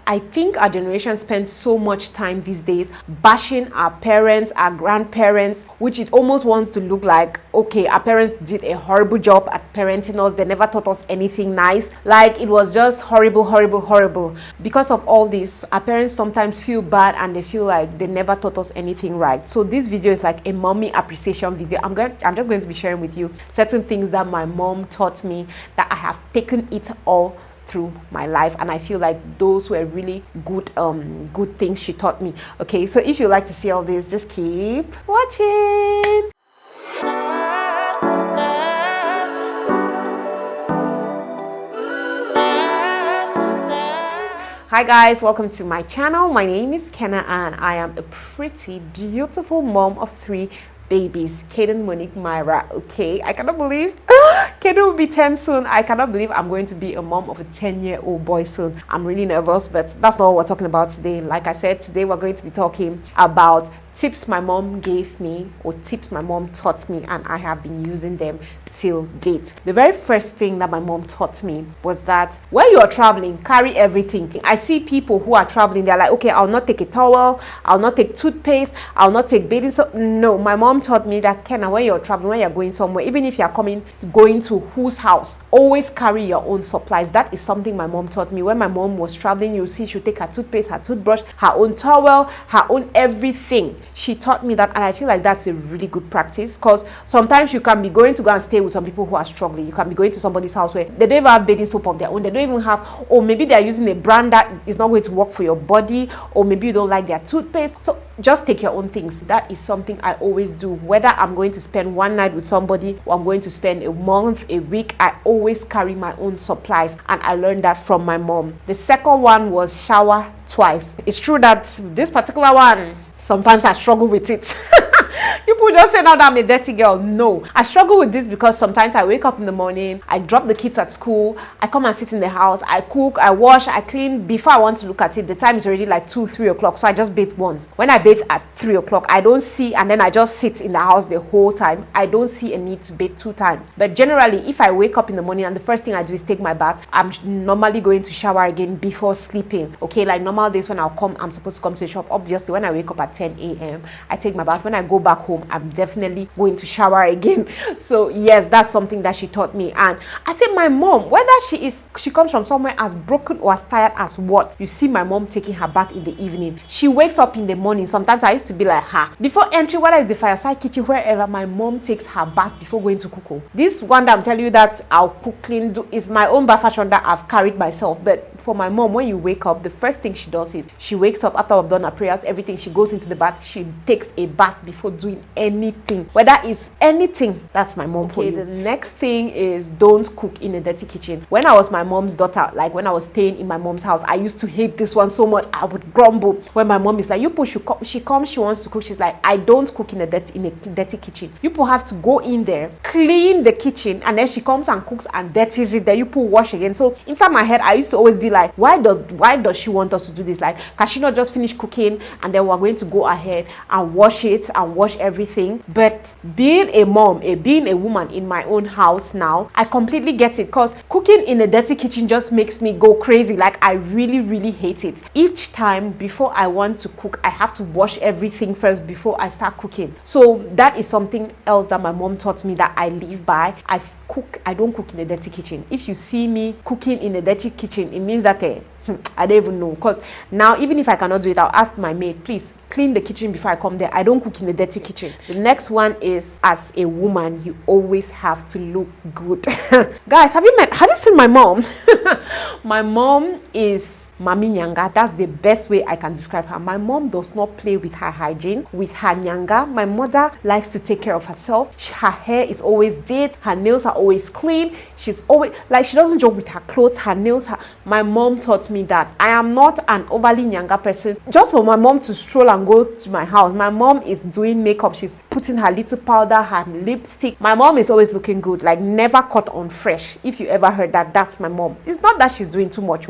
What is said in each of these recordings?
I think our generation spends so much time these days bashing our parents, our grandparents, which it almost wants to look like, okay, our parents did a horrible job at parenting us. They never taught us anything nice. Like, it was just horrible, horrible, horrible. Because of all this, our parents sometimes feel bad and they feel like they never taught us anything right. So this video is like a mommy appreciation video. I'm just going to be sharing with you certain things that my mom taught me, that I have taken it all through my life, and I feel like those were really good things she taught me. Okay, so if you like to see all this, just keep watching. Hi guys, welcome to my channel. My name is Kenna and I am a pretty beautiful mom of 3 babies, Kaden, Monique, Myra. Okay, I cannot believe Kaden will be 10 soon. I cannot believe I'm going to be a mom of a 10-year-old boy soon. I'm really nervous, but that's not what we're talking about today. Like I said, today we're going to be talking about tips my mom gave me, or tips my mom taught me, and I have been using them till date. The very first thing that my mom taught me was that when you are traveling, carry everything. I see people who are traveling, they're like, okay, I'll not take a towel, I'll not take toothpaste, I'll not take bathing soap. No, my mom taught me that, Kenna, when you're traveling, when you're going somewhere, even if you're going to whose house, always carry your own supplies. That is something my mom taught me. When my mom was traveling, you see she'll take her toothpaste, her toothbrush, her own towel, her own everything. She taught me that, and I feel like that's a really good practice, because sometimes you can be going to go and stay with some people who are struggling. You can be going to somebody's house where they don't even have bathing soap of their own. They don't even have, or maybe they're using a brand that is not going to work for your body, or maybe you don't like their toothpaste. So just take your own things. That is something I always do. Whether I'm going to spend one night with somebody or I'm going to spend a month, a week, I always carry my own supplies, and I learned that from my mom. The second one was shower twice. It's true that this particular one, sometimes I struggle with it. People just say now that I'm a dirty girl. No, I struggle with this because sometimes I wake up in the morning, I drop the kids at school, I come and sit in the house, I cook, I wash, I clean. Before I want to look at it, the time is already like 2-3 o'clock, so I just bathe once. When I bathe at 3 o'clock, I don't see, and then I just sit in the house the whole time. I don't see a need to bathe 2 times. But generally, if I wake up in the morning and the first thing I do is take my bath, I'm normally going to shower again before sleeping. Okay, like normal days when I'm supposed to come to the shop. Obviously, when I wake up at 10 a.m., I take my bath. When I go back home, I'm definitely going to shower again. So yes, that's something that she taught me. And I say my mom, whether she comes from somewhere as broken or as tired as what, you see my mom taking her bath in the evening. She wakes up in the morning. Sometimes I used to be like her. Before entering, whether it's the fireside kitchen, wherever, my mom takes her bath before going to cook. This one that I'm telling you that I'll cook, clean, is my own bath fashion that I've carried myself. But for my mom, when you wake up, the first thing she does is she wakes up after I've done her prayers, everything, she goes into the bath, she takes a bath before doing anything, whether it's anything. That's my mom for you. The next thing is don't cook in a dirty kitchen. When I was my mom's daughter, like when I was staying in my mom's house, I used to hate this one so much. I would grumble when my mom is like, you push, she comes, she wants to cook, she's like, I don't cook in a dirty kitchen. You people have to go in there, clean the kitchen, and then she comes and cooks and dirties it, then you people wash again. So inside my head, I used to always be like, why does she want us to do this? Like, can she not just finish cooking and then we're going to go ahead and wash it and wash everything? But being a mom, being a woman in my own house now, I completely get it, because cooking in a dirty kitchen just makes me go crazy. Like, I really, really hate it. Each time before I want to cook, I have to wash everything first before I start cooking. So that is something else that my mom taught me that I live by. I don't cook in a dirty kitchen. If you see me cooking in a dirty kitchen, it means that I don't even know, because now even if I cannot do it, I'll ask my maid, please clean the kitchen before I come there. I don't cook in a dirty kitchen. The next one is, as a woman, you always have to look good. Guys, have you seen my mom? My mom is Mami Nyanga. That's the best way I can describe her. My mom does not play with her hygiene, with her nyanga. My mother likes to take care of herself. Her hair is always did. Her nails are always clean. She's always, like, she doesn't joke with her clothes, her nails. My mom taught me that. I am not an overly nyanga person. Just for my mom to stroll and go to my house, my mom is doing makeup. She's putting her little powder, her lipstick. My mom is always looking good, like never caught on fresh. If you ever heard that, that's my mom. It's not that she's doing too much.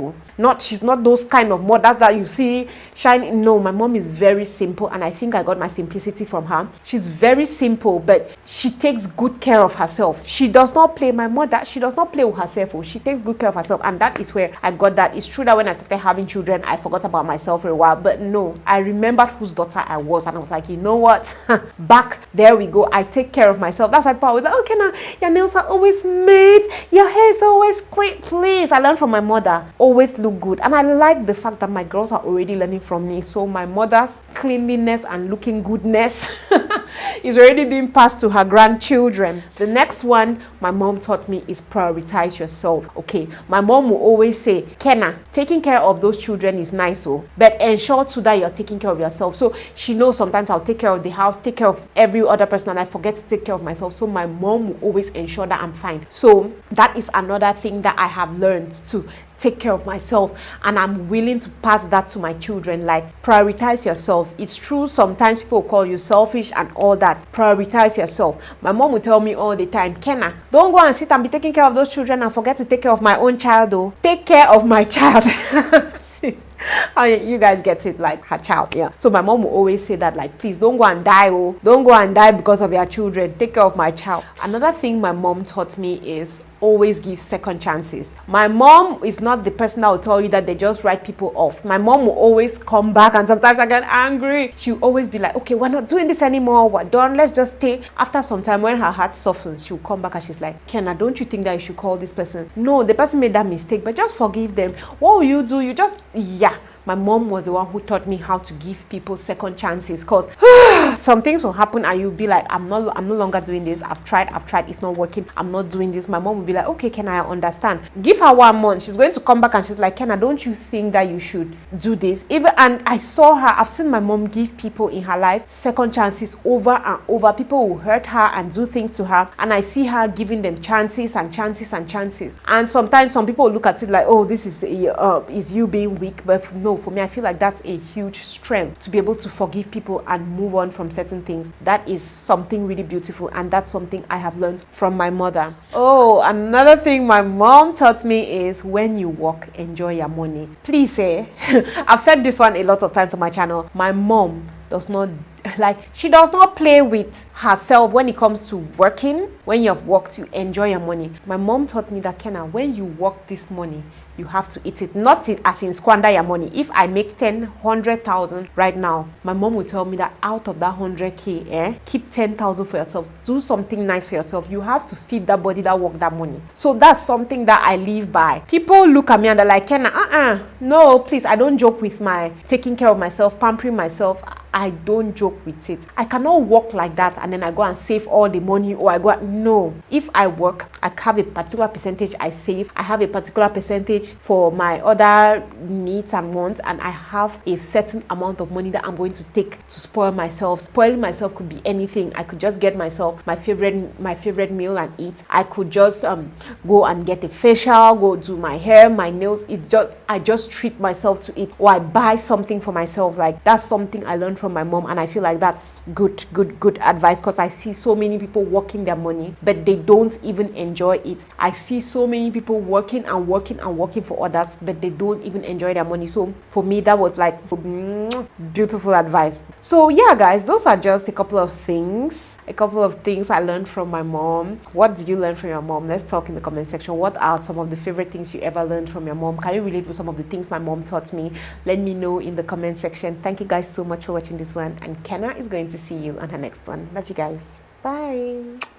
She's not not those kind of mothers that you see shining. No, my mom is very simple, and I think I got my simplicity from her. She's very simple, but she takes good care of herself. She does not play. My mother, she does not play with herself. She takes good care of herself, and that is where I got that. It's true that when I started having children, I forgot about myself for a while, but no, I remembered whose daughter I was, and I was like, you know what? Back there we go. I take care of myself. That's why people was like, okay, now your nails are always made, your hair is always clean. Please, I learned from my mother. Always look good, and I like the fact that my girls are already learning from me. So my mother's cleanliness and looking goodness is already being passed to her grandchildren. The next one my mom taught me is prioritize yourself. Okay, my mom will always say, Kenna, taking care of those children is nice, but ensure too that you're taking care of yourself. So she knows sometimes I'll take care of the house, take care of every other person, and I forget to take care of myself. So my mom will always ensure that I'm fine. So that is another thing that I have learned to take care of myself, and I'm willing to pass that to my children. Like, prioritize yourself. It's true, sometimes people call you selfish and all that. Prioritize yourself. My mom will tell me all the time, Kenna, don't go and sit and be taking care of those children and forget to take care of my own child. Though, take care of my child. See, you guys get it, like her child. Yeah, so my mom will always say that, like, please don't go and die. Don't go and die because of your children. Take care of my child. Another thing my mom taught me is always give second chances. My mom is not the person that will tell you that they just write people off. My mom will always come back, and sometimes I get angry. She'll always be like, okay, we're not doing this anymore, we're done, let's just stay. After some time, when her heart softens, she'll come back and she's like, Kenna, don't you think that you should call this person? No, the person made that mistake, but just forgive them. What will you do? You just, yeah. My mom was the one who taught me how to give people second chances, because some things will happen and you'll be like, I'm no longer doing this. I've tried, it's not working. I'm not doing this. My mom will be like, okay, Kenna, I understand. Give her 1 month. She's going to come back and she's like, Kenna, don't you think that you should do this? And I saw her, I've seen my mom give people in her life second chances over and over. People will hurt her and do things to her, and I see her giving them chances and chances and chances. And sometimes some people look at it like, oh, this is you being weak, but no, for me, I feel like that's a huge strength, to be able to forgive people and move on from certain things. That is something really beautiful, and that's something I have learned from my mother. Oh, another thing my mom taught me is, when you work, enjoy your money. Please, I've said this one a lot of times on my channel. My mom does not, she does not play with herself when it comes to working. When you have worked, you enjoy your money. My mom taught me that, Kenna, when you work this money, you have to eat it, not as in squander your money. If I make 100,000 right now, my mom will tell me that out of that 100K, keep 10,000 for yourself. Do something nice for yourself. You have to feed that body that work that money. So that's something that I live by. People look at me and they're like, Kenna, no, please, I don't joke with my taking care of myself, pampering myself. I don't joke with it. I cannot work like that and then I go and save all the money, or I go, no. If I work, I have a particular percentage I save. I have a particular percentage for my other needs and wants, and I have a certain amount of money that I'm going to take to spoil myself. Spoiling myself could be anything. I could just get myself my favorite meal and eat. I could just go and get a facial, go do my hair, my nails. I just treat myself to it, or I buy something for myself. Like, that's something I learned from my mom, and I feel like that's good advice, because I see so many people working their money but they don't even enjoy it. I see so many people working for others but they don't even enjoy their money. So for me, that was like beautiful advice. So yeah, guys, those are just a couple of things I learned from my mom. What did you learn from your mom? Let's talk in the comment section. What are some of the favorite things you ever learned from your mom? Can you relate with some of the things my mom taught me? Let me know in the comment section. Thank you guys so much for watching this one, and Kenna is going to see you on her next one. Love you guys. Bye.